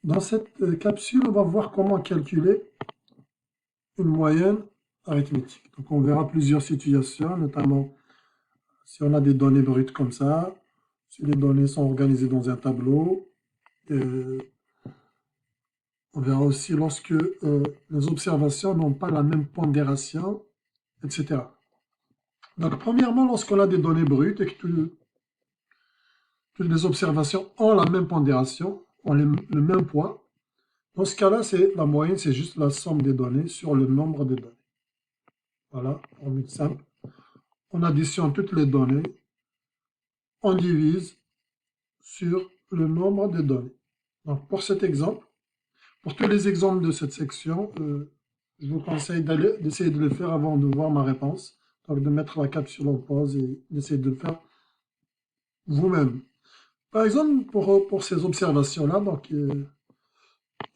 Dans cette capsule, on va voir comment calculer une moyenne arithmétique. Donc on verra plusieurs situations, notamment si on a des données brutes comme ça, si les données sont organisées dans un tableau. On verra aussi lorsque les observations n'ont pas la même pondération, etc. Donc premièrement, lorsqu'on a des données brutes et que toutes les observations ont la même pondération, ont le même poids, dans ce cas-là, la moyenne, c'est juste la somme des données sur le nombre de données. Voilà, formule simple. On additionne toutes les données, on divise sur le nombre de données. Donc pour cet exemple, pour tous les exemples de cette section, je vous conseille d'essayer de le faire avant de voir ma réponse. Donc de mettre la capsule en pause et d'essayer de le faire vous-même. Par exemple, pour ces observations-là, donc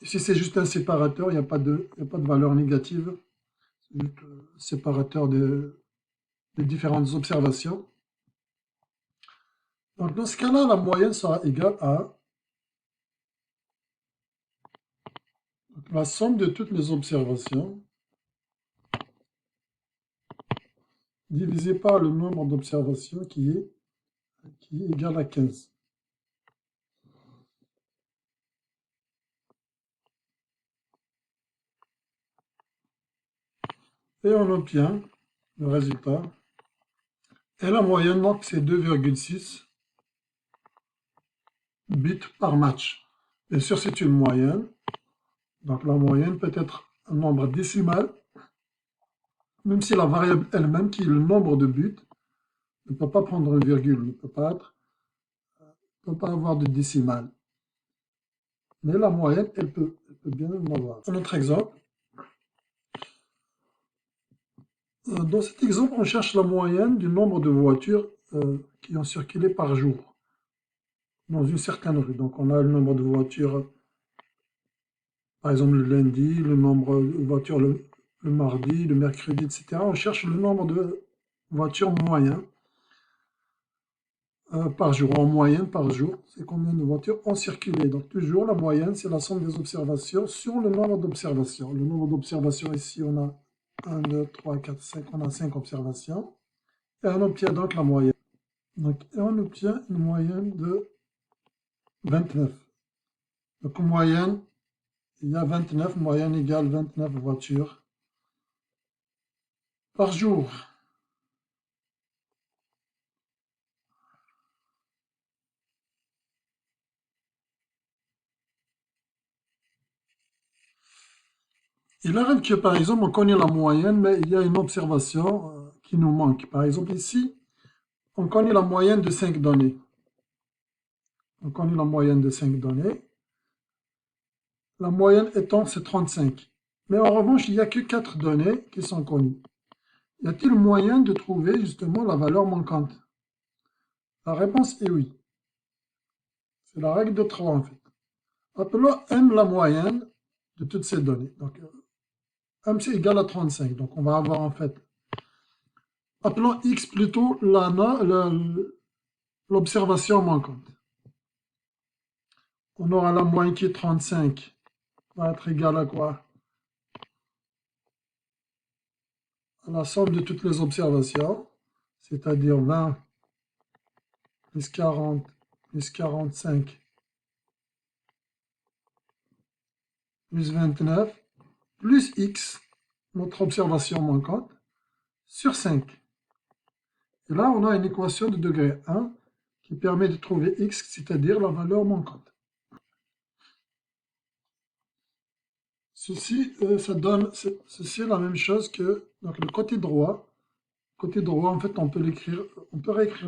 ici c'est juste un séparateur, il n'y a pas de valeur négative. C'est juste un séparateur de différentes observations. Donc dans ce cas-là, la moyenne sera égale à la somme de toutes les observations divisé par le nombre d'observations qui est égal à 15. Et on obtient le résultat. Et la moyenne, donc, c'est 2,6 bits par match. Bien sûr, c'est une moyenne. Donc, la moyenne peut être un nombre décimal, même si la variable elle-même, qui est le nombre de bits, ne peut pas prendre une virgule, ne peut pas avoir de décimale. Mais la moyenne, elle peut bien en avoir. Un autre exemple. Dans cet exemple, on cherche la moyenne du nombre de voitures qui ont circulé par jour dans une certaine rue. Donc, on a le nombre de voitures, par exemple, le lundi, le nombre de voitures le mardi, le mercredi, etc. On cherche le nombre de voitures moyen par jour. En moyenne, par jour, c'est combien de voitures ont circulé. Donc, toujours, la moyenne, c'est la somme des observations sur le nombre d'observations. Le nombre d'observations, ici, on a 1, 2, 3, 4, 5. On a 5 observations. Et on obtient donc la moyenne. Donc, et on obtient une moyenne de 29. Donc, en moyenne, il y a 29, moyenne égale 29 voitures par jour. Il arrive que, par exemple, on connaît la moyenne, mais il y a une observation qui nous manque. Par exemple, ici, on connaît la moyenne de 5 données. On connaît la moyenne de 5 données. La moyenne étant, c'est 35. Mais en revanche, il n'y a que 4 données qui sont connues. Y a-t-il moyen de trouver justement la valeur manquante? La réponse est oui. C'est la règle de 3 en fait. Appelons M la moyenne de toutes ces données. Donc, M c'est égal à 35. Donc, on va avoir en fait, appelons X plutôt l'observation manquante. On aura la moyenne qui est 35, va être égale à quoi? À la somme de toutes les observations, c'est-à-dire 20 plus 40 plus 45 plus 29 plus X, notre observation manquante, sur 5. Et là, on a une équation de degré 1 qui permet de trouver X, c'est-à-dire la valeur manquante. Ceci est la même chose que donc le côté droit. Côté droit, en fait, on peut réécrire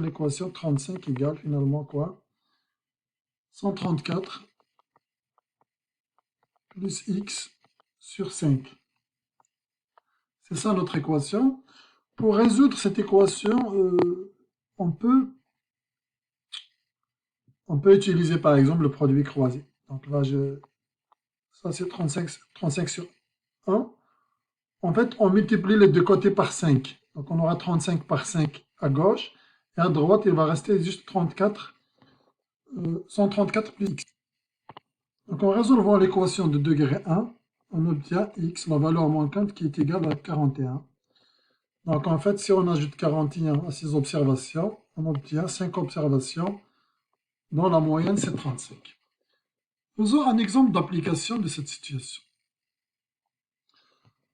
l'équation 35 égale finalement quoi? 134 plus X sur 5. C'est ça notre équation. Pour résoudre cette équation, on peut utiliser par exemple le produit croisé. Donc là, ça c'est 35 sur 1. En fait, on multiplie les deux côtés par 5. Donc on aura 35 par 5 à gauche. Et à droite, il va rester juste 134 plus x. Donc en résolvant l'équation de degré 1, on obtient x, la valeur manquante, qui est égale à 41. Donc en fait, si on ajoute 41 à ces observations, on obtient 5 observations, dont la moyenne c'est 35. Faisons un exemple d'application de cette situation.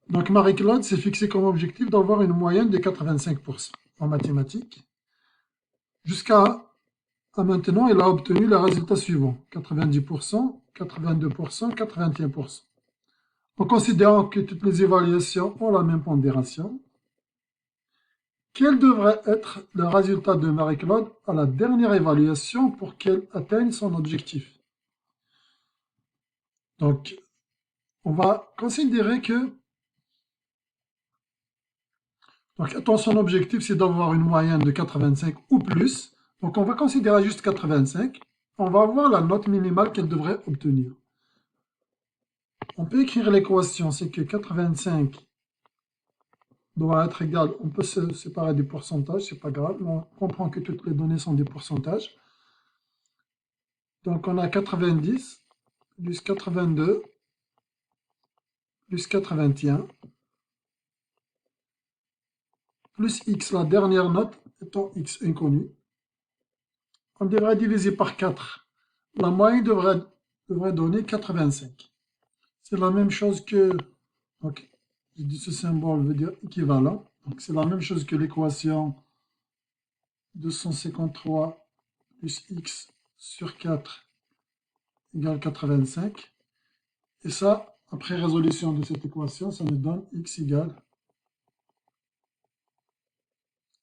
Donc Marie-Claude s'est fixé comme objectif d'avoir une moyenne de 85% en mathématiques. Jusqu'à maintenant, elle a obtenu le résultat suivant: 90%, 82%, 81%. En considérant que toutes les évaluations ont la même pondération, quel devrait être le résultat de Marie-Claude à la dernière évaluation pour qu'elle atteigne son objectif? Donc, on va considérer que son objectif, c'est d'avoir une moyenne de 85 ou plus. Donc, on va considérer juste 85. On va voir la note minimale qu'elle devrait obtenir. On peut écrire l'équation, c'est que 85 doit être égal, on peut se séparer des pourcentages, c'est pas grave, mais on comprend que toutes les données sont des pourcentages. Donc on a 90 plus 82 plus 81 plus x, la dernière note étant x inconnue. On devrait diviser par 4. La moyenne devrait donner 85. C'est la même chose que, donc, je dis ce symbole veut dire équivalent. Donc c'est la même chose que l'équation 253 plus x sur 4 égale 85. Et ça, après résolution de cette équation, ça nous donne x égale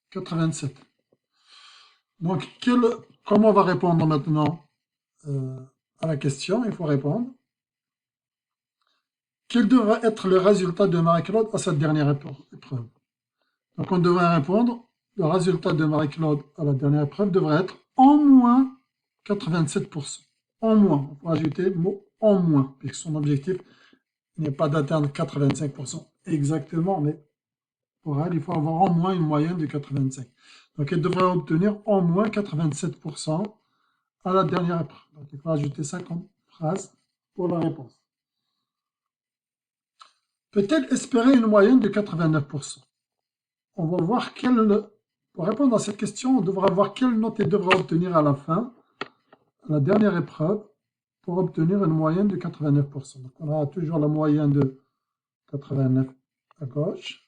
87. Donc, comment on va répondre maintenant à la question? Il faut répondre. Quel devrait être le résultat de Marie-Claude à cette dernière épreuve? Donc, on devrait répondre, le résultat de Marie-Claude à la dernière épreuve devrait être en moins 87%. En moins, on peut ajouter le mot en moins, puisque son objectif n'est pas d'atteindre 85% exactement, mais pour elle, il faut avoir en moins une moyenne de 85. Donc, elle devrait obtenir en moins 87% à la dernière épreuve. Donc, il faut ajouter ça comme phrase pour la réponse. Peut-elle espérer une moyenne de 89%? On va voir pour répondre à cette question, on devra voir quelle note elle devra obtenir à la fin, à la dernière épreuve, pour obtenir une moyenne de 89%. Donc, on aura toujours la moyenne de 89 à gauche,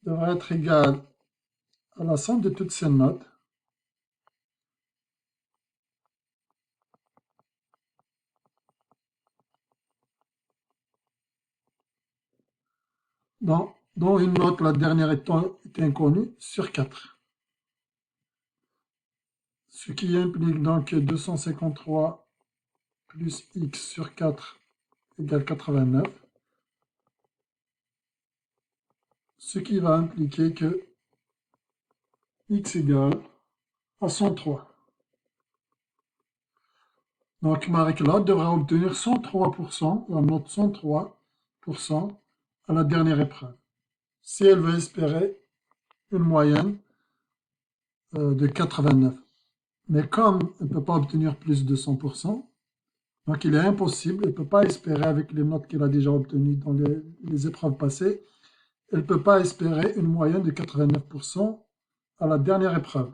devrait être égale à la somme de toutes ces notes, dont une note, la dernière est inconnue, sur 4. Ce qui implique donc 253 plus x sur 4 égale 89. Ce qui va impliquer que x égale à 103. Donc Marie-Claude devra obtenir 103%, la note 103% à la dernière épreuve, si elle veut espérer une moyenne de 89. Mais comme elle ne peut pas obtenir plus de 100%, donc il est impossible, elle ne peut pas espérer avec les notes qu'elle a déjà obtenues dans les épreuves passées, elle ne peut pas espérer une moyenne de 89% à la dernière épreuve.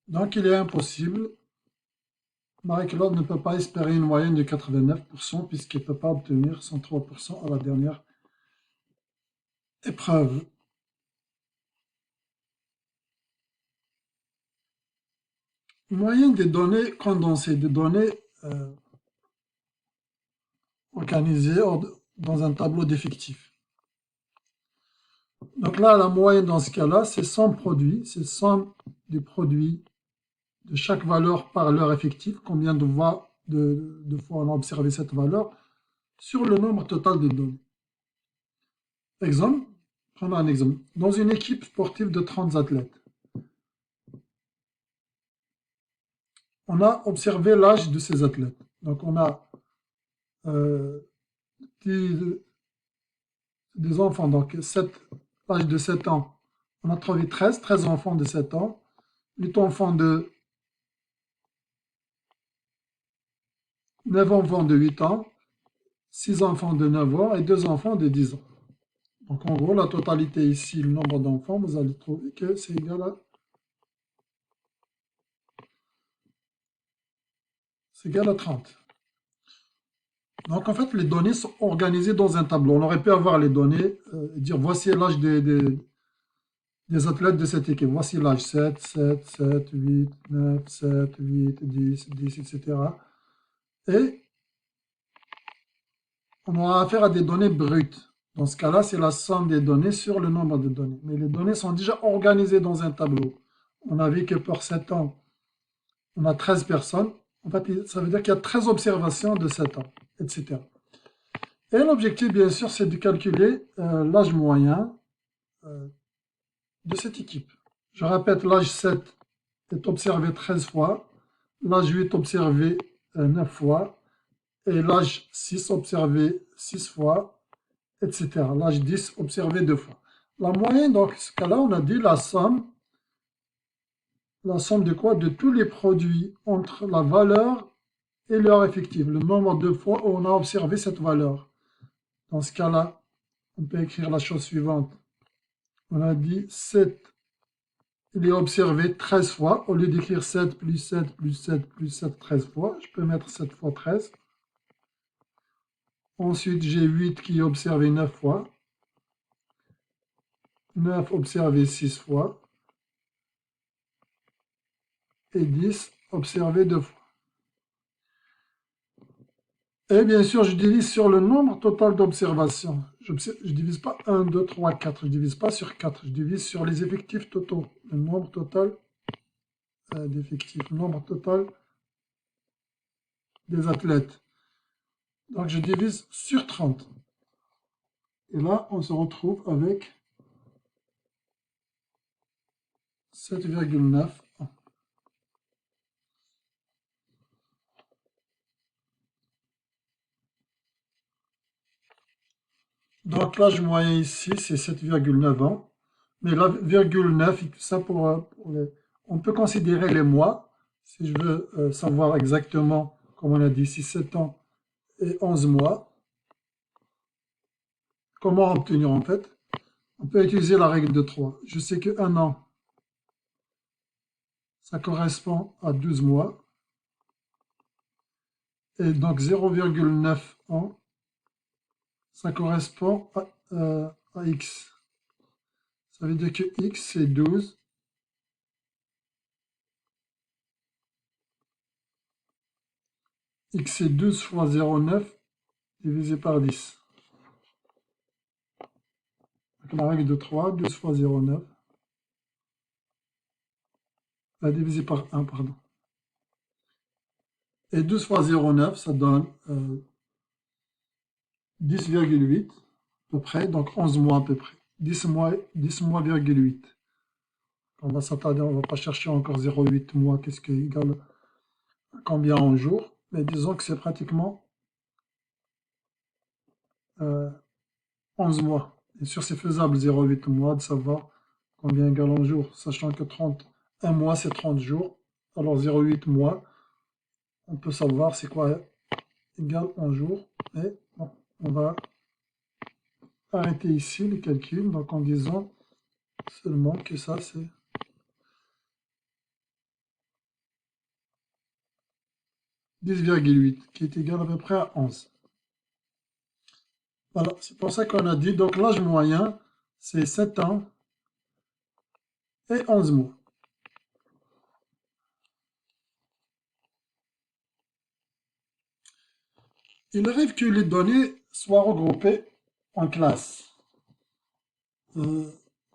Donc il est impossible, Marie-Claude ne peut pas espérer une moyenne de 89% puisqu'elle ne peut pas obtenir 103% à la dernière épreuve. Moyenne des données condensées, des données organisées dans un tableau d'effectifs. Donc là, la moyenne dans ce cas-là, c'est 100 produits, c'est somme du produit de chaque valeur par l'heure effective, combien de fois on a observé cette valeur, sur le nombre total de données. Exemple, prenons un exemple. Dans une équipe sportive de 30 athlètes, on a observé l'âge de ces athlètes. Donc on a des enfants, donc l'âge de 7 ans, on a trouvé 13 enfants de 7 ans. 8 enfants de 9 enfants de 8 ans, 6 enfants de 9 ans et 2 enfants de 10 ans. Donc en gros, la totalité ici, le nombre d'enfants, vous allez trouver que c'est égal à 30. Donc en fait, les données sont organisées dans un tableau. On aurait pu avoir les données et dire voici l'âge des athlètes de cette équipe. Voici l'âge 7, 7, 7, 8, 9, 7, 8, 10, 10, etc. Et on aura affaire à des données brutes. Dans ce cas-là, c'est la somme des données sur le nombre de données. Mais les données sont déjà organisées dans un tableau. On a vu que pour 7 ans, on a 13 personnes. En fait, ça veut dire qu'il y a 13 observations de 7 ans, etc. Et l'objectif, bien sûr, c'est de calculer l'âge moyen de cette équipe. Je répète, l'âge 7 est observé 13 fois, l'âge 8 observé 9 fois, et l'âge 6 observé 6 fois, etc. L'âge 10 observé 2 fois. La moyenne, dans ce cas-là, on a dit la somme de quoi? De tous les produits entre la valeur et l'heure effective, le nombre de fois où on a observé cette valeur. Dans ce cas-là, on peut écrire la chose suivante. On a dit 7, il est observé 13 fois. Au lieu d'écrire 7 plus 7 plus 7 plus 7, 13 fois, je peux mettre 7 fois 13. Ensuite, j'ai 8 qui est observé 9 fois. 9 observé 6 fois. Et 10 observé 2 fois. Et bien sûr, je divise sur le nombre total d'observations. Je ne divise pas 1, 2, 3, 4. Je ne divise pas sur 4. Je divise sur les effectifs totaux. Le nombre total d'effectifs. Le nombre total des athlètes. Donc, je divise sur 30. Et là, on se retrouve avec 7,9. Donc l'âge moyen ici, c'est 7,9 ans. Mais la virgule 9, ça on peut considérer les mois. Si je veux savoir exactement, comme on a dit ici, 7 ans et 11 mois. Comment obtenir en fait? On peut utiliser la règle de 3. Je sais que 1 an, ça correspond à 12 mois. Et donc 0,9 ans, ça correspond à x. Ça veut dire que x, c'est 12. X, c'est 12 fois 0,9 divisé par 10. Donc la règle de 3, 12 fois 0,9. Divisé par 1, pardon. Et 12 fois 0,9, ça donne 10,8 à peu près, donc 11 mois à peu près. 10 mois, 10,8. On va s'attarder, on ne va pas chercher encore 0,8 mois, qu'est-ce qui est égal à combien en jours, mais disons que c'est pratiquement 11 mois. Bien sûr, c'est faisable 0,8 mois de savoir combien égal en jours, sachant que 1 mois c'est 30 jours, alors 0,8 mois, on peut savoir c'est quoi égal en jours, et bon, on va arrêter ici les calculs, donc en disant seulement que ça c'est 10,8 qui est égal à peu près à 11. Voilà, c'est pour ça qu'on a dit, donc l'âge moyen c'est 7 ans et 11 mois. Il arrive que les données soient regroupées en classes.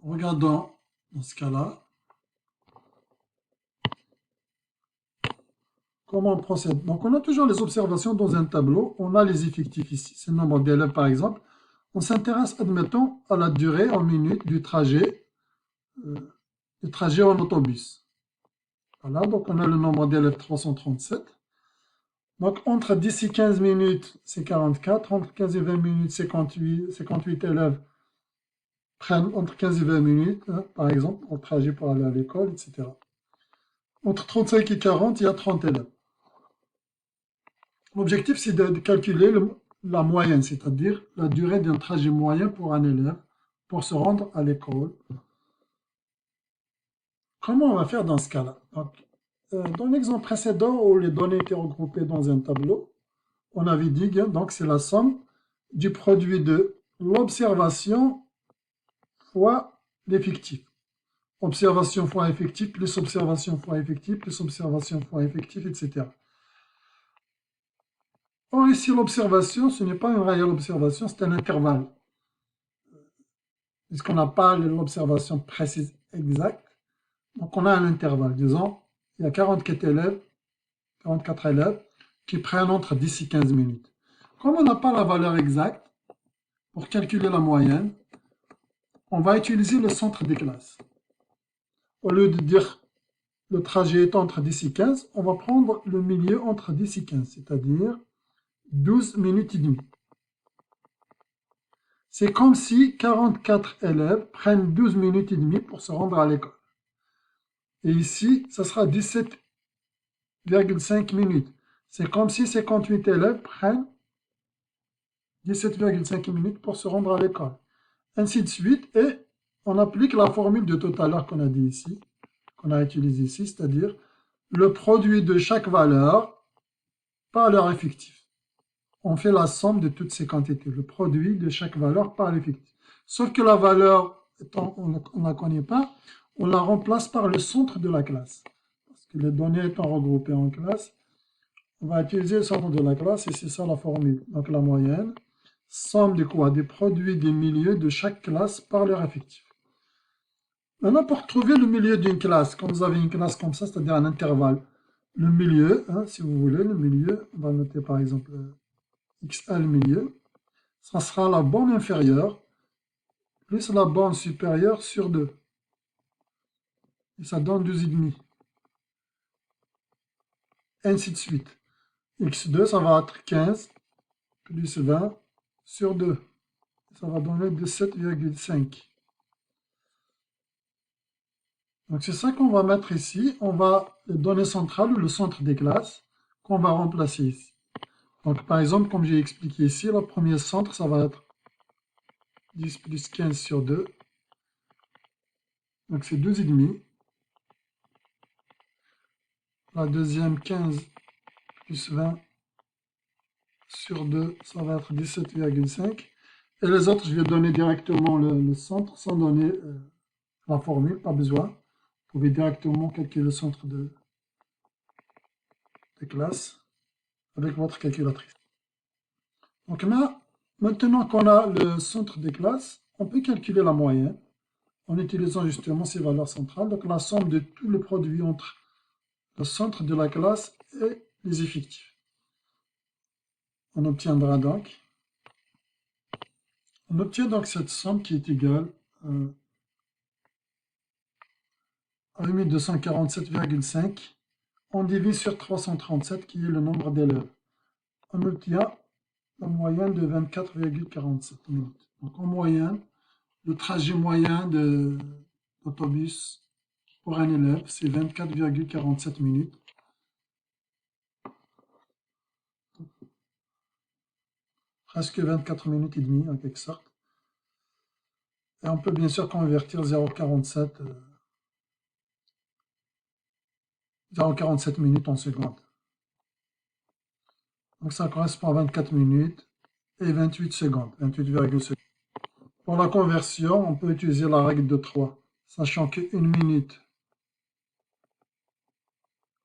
Regardons dans ce cas-là. Comment on procède? Donc, on a toujours les observations dans un tableau. On a les effectifs ici. C'est le nombre d'élèves, par exemple. On s'intéresse, admettons, à la durée en minutes du trajet en autobus. Voilà, donc on a le nombre d'élèves 337. Donc, entre 10 et 15 minutes, c'est 44. Entre 15 et 20 minutes, 58 élèves prennent entre 15 et 20 minutes, hein, par exemple, au trajet pour aller à l'école, etc. Entre 35 et 40, il y a 30 élèves. L'objectif, c'est de calculer la moyenne, c'est-à-dire la durée d'un trajet moyen pour un élève pour se rendre à l'école. Comment on va faire dans ce cas-là? Dans l'exemple précédent, où les données étaient regroupées dans un tableau, on avait dit que c'est la somme du produit de l'observation fois l'effectif. Observation fois effectif, plus observation fois effectif, plus observation fois effectif, etc. Or, ici, l'observation, ce n'est pas une réelle observation, c'est un intervalle. Puisqu'on n'a pas l'observation précise exacte, donc on a un intervalle. Disons, il y a 44 élèves qui prennent entre 10 et 15 minutes. Comme on n'a pas la valeur exacte, pour calculer la moyenne, on va utiliser le centre des classes. Au lieu de dire le trajet est entre 10 et 15, on va prendre le milieu entre 10 et 15, c'est-à-dire 12 minutes et demie. C'est comme si 44 élèves prennent 12 minutes et demie pour se rendre à l'école. Et ici, ça sera 17,5 minutes. C'est comme si 58 élèves prennent 17,5 minutes pour se rendre à l'école. Ainsi de suite, et on applique la formule de tout à l'heure qu'on a dit ici, qu'on a utilisée ici, c'est-à-dire le produit de chaque valeur par leur effectif. On fait la somme de toutes ces quantités, le produit de chaque valeur par l'effectif. Sauf que la valeur, on ne la connaît pas, on la remplace par le centre de la classe. Parce que les données étant regroupées en classe, on va utiliser le centre de la classe et c'est ça la formule. Donc la moyenne, somme de quoi? Des produits des milieux de chaque classe par leur effectif. Maintenant, pour trouver le milieu d'une classe, quand vous avez une classe comme ça, c'est-à-dire un intervalle, le milieu, si vous voulez, le milieu, on va noter par exemple XL milieu, ça sera la borne inférieure plus la borne supérieure sur 2. Et ça donne 12,5. Ainsi de suite. X2, ça va être 15 plus 20 sur 2. Ça va donner 17,5. Donc c'est ça qu'on va mettre ici. On va les données centrales ou le centre des classes qu'on va remplacer ici. Donc par exemple, comme j'ai expliqué ici, le premier centre, ça va être 10 plus 15 sur 2. Donc c'est 12,5. La deuxième, 15 plus 20 sur 2, ça va être 17,5. Et les autres, je vais donner directement le centre sans donner la formule, pas besoin. Vous pouvez directement calculer le centre de classe avec votre calculatrice. Donc là, maintenant qu'on a le centre des classes, on peut calculer la moyenne en utilisant justement ces valeurs centrales. Donc la somme de tout le produit entre le centre de la classe et les effectifs. On obtient donc cette somme qui est égale à 8247,5. On divise sur 337 qui est le nombre d'élèves. On obtient la moyenne de 24,47 minutes. Donc en moyenne, le trajet moyen d'autobus pour un élève, c'est 24,47 minutes. Presque 24 minutes et demie en quelque sorte. Et on peut bien sûr convertir 0,47 minutes en secondes. Donc ça correspond à 24 minutes et 28 secondes, 28,5. Pour la conversion, on peut utiliser la règle de 3, sachant qu'une minute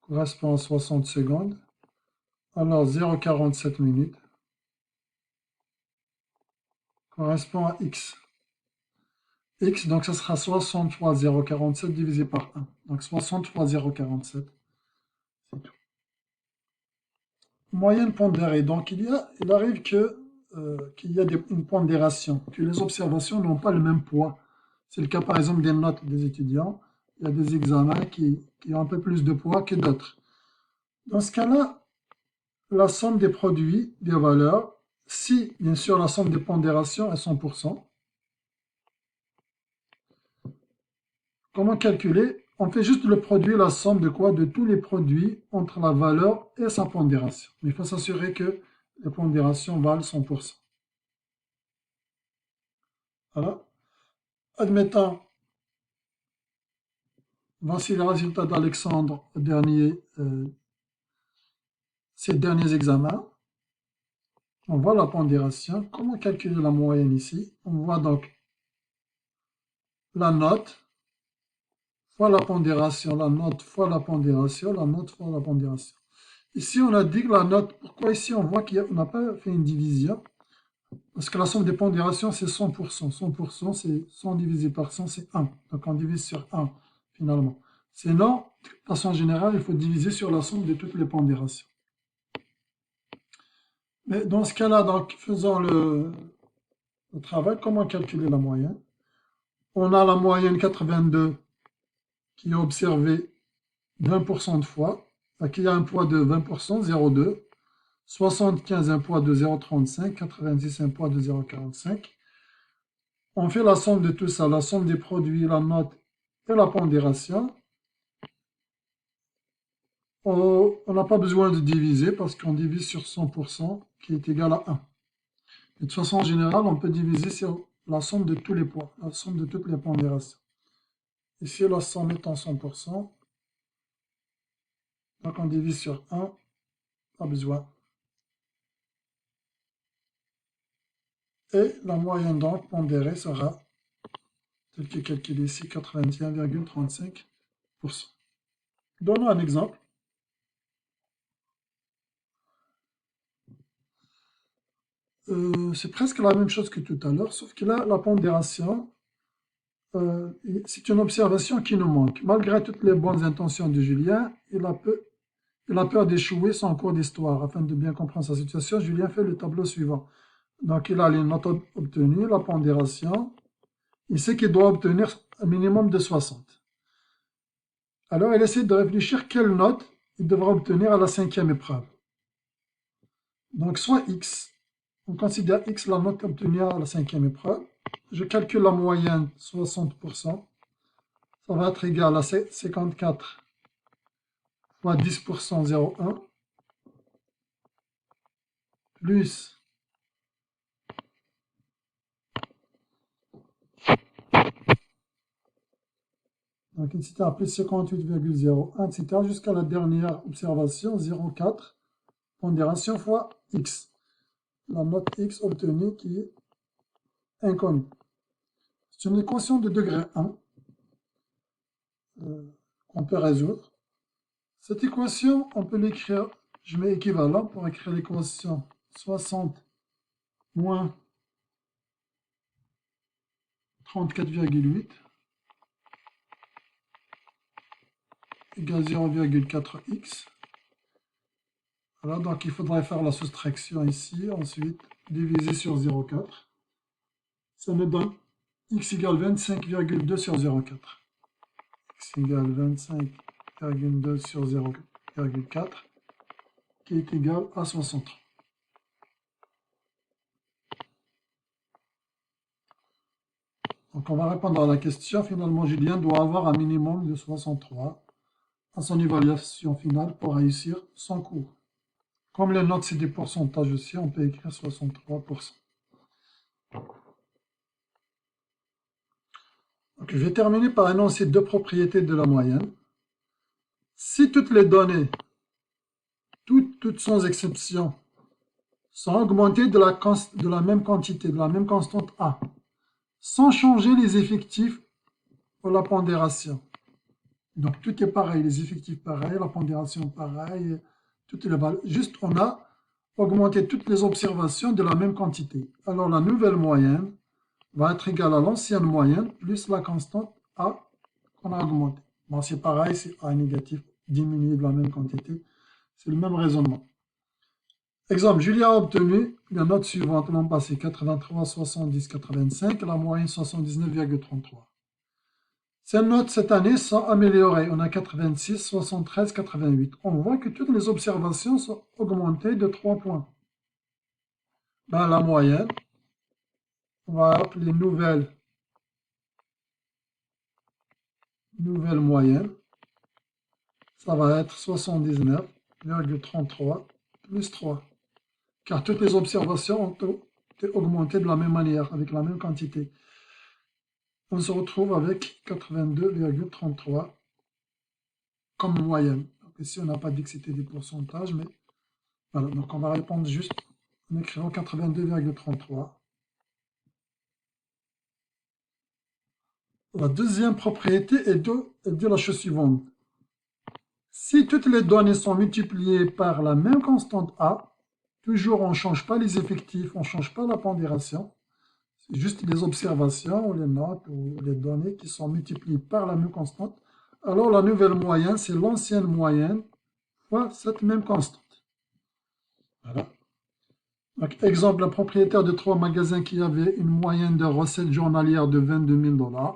correspond à 60 secondes. Alors 0,47 minutes correspond à x. X, donc ça sera 60 fois 0,47 divisé par 1. Donc 60 fois 0,47, c'est tout. Moyenne pondérée. Donc il arrive qu'il y a une pondération, que les observations n'ont pas le même poids. C'est le cas par exemple des notes des étudiants. Il y a des examens qui ont un peu plus de poids que d'autres. Dans ce cas-là, la somme des produits, des valeurs, si bien sûr la somme des pondérations est 100%, comment calculer? on fait juste le produit, la somme de quoi? De tous les produits entre la valeur et sa pondération. Mais il faut s'assurer que les pondérations valent 100%. Voilà. Admettons, voici les résultats d'Alexandre ces derniers examens. On voit la pondération. Comment calculer la moyenne ici? On voit donc la note fois la pondération, la note fois la pondération, la note fois la pondération. Ici, on a dit que la note, pourquoi ici on voit qu'on n'a pas fait une division? Parce que la somme des pondérations, c'est 100%. 100%, c'est 100 divisé par 100, c'est 1. Donc on divise sur 1, finalement. Sinon, de façon générale, il faut diviser sur la somme de toutes les pondérations. Mais dans ce cas-là, donc, faisons le travail. Comment calculer la moyenne? On a la moyenne 82 qui est observée 20% de fois, qui a un poids de 20%, 0,2. 75, un poids de 0,35, 90, un poids de 0,45. On fait la somme de tout ça, la somme des produits, la note et la pondération. On n'a pas besoin de diviser parce qu'on divise sur 100% qui est égal à 1. Et de façon générale, on peut diviser sur la somme de tous les poids, la somme de toutes les pondérations. Ici, la somme est en 100%. Donc on divise sur 1, pas besoin. Et la moyenne donc pondérée sera, telle que calculée ici, 81,35%. Donnons un exemple. C'est presque la même chose que tout à l'heure, sauf que là, la pondération, c'est une observation qui nous manque. Malgré toutes les bonnes intentions de Julien, il a peur d'échouer son cours d'histoire. Afin de bien comprendre sa situation, Julien fait le tableau suivant. Donc, il a les notes obtenues, la pondération. Il sait qu'il doit obtenir un minimum de 60. Alors, il essaie de réfléchir quelle note il devra obtenir à la 5e épreuve. Donc, soit X. On considère X la note obtenue à la 5e épreuve. Je calcule la moyenne, 60%. Ça va être égal à 54 fois 10%, 0,1. Plus donc etc. plus 58,01, etc. jusqu'à la dernière observation, 0,4. Pondération fois X. La note X obtenue qui est inconnue. C'est une équation de degré 1 qu'on peut résoudre. Cette équation, on peut l'écrire, je mets équivalent pour écrire l'équation 60 moins 34,8 égale 0,4x. Voilà, donc il faudrait faire la soustraction ici, ensuite diviser sur 0,4. Ça me donne x égale 25,2 sur 0,4. X égale 25,2 sur 0,4 qui est égal à 63. Donc on va répondre à la question. Finalement, Julien doit avoir un minimum de 63 à son évaluation finale pour réussir son cours. Comme les notes, c'est des pourcentages aussi, on peut écrire 63%. Donc, je vais terminer par énoncer deux propriétés de la moyenne. Si toutes les données, toutes sans exception, sont augmentées de la même quantité, de la même constante A, sans changer les effectifs pour la pondération. Donc tout est pareil, les effectifs pareils, la pondération pareille, tout est là-bas. Juste on a augmenté toutes les observations de la même quantité. Alors la nouvelle moyenne va être égale à l'ancienne moyenne plus la constante A qu'on a augmentée. Bon, c'est pareil, c'est A négatif diminué de la même quantité. C'est le même raisonnement. Exemple, Julien a obtenu la note suivante l'an passé, 83, 70, 85, la moyenne 79,33. Ces notes cette année sont améliorées. On a 86, 73, 88. On voit que toutes les observations sont augmentées de 3 points. Ben, la moyenne, on va appeler nouvelle nouvelle moyenne, ça va être 79,33 plus 3. Car toutes les observations ont été augmentées de la même manière, avec la même quantité. On se retrouve avec 82,33 comme moyenne. Donc ici, on n'a pas dit que c'était des pourcentages, mais voilà. Donc on va répondre juste en écrivant 82,33. La deuxième propriété est de la chose suivante. Si toutes les données sont multipliées par la même constante A, toujours on ne change pas les effectifs, on ne change pas la pondération, c'est juste les observations ou les notes ou les données qui sont multipliées par la même constante, alors la nouvelle moyenne, c'est l'ancienne moyenne fois cette même constante. Voilà. Donc, exemple, un propriétaire de 3 magasins qui avait une moyenne de recettes journalières de 22 000 $.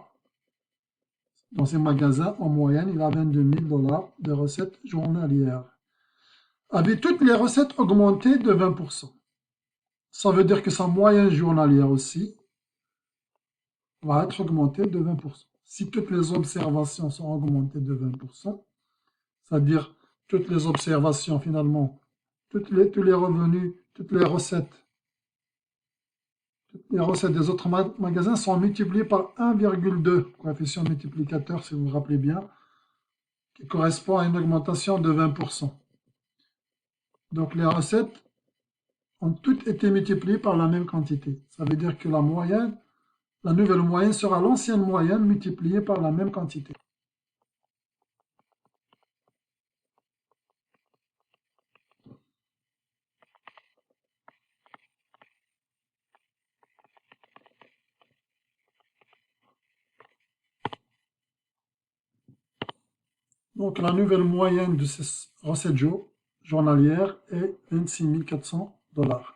Dans ces magasins, en moyenne, il a 22 000 $ de recettes journalières. Avait toutes les recettes augmentées de 20%. Ça veut dire que sa moyenne journalière aussi va être augmentée de 20%. Si toutes les observations sont augmentées de 20%, c'est-à-dire toutes les observations finalement, tous les revenus, toutes les recettes des autres magasins sont multipliées par 1,2, coefficient multiplicateur si vous vous rappelez bien, qui correspond à une augmentation de 20%. Donc les recettes ont toutes été multipliées par la même quantité. Ça veut dire que la moyenne, la nouvelle moyenne sera l'ancienne moyenne multipliée par la même quantité. Donc la nouvelle moyenne de ces recettes journalières est 26 400 $.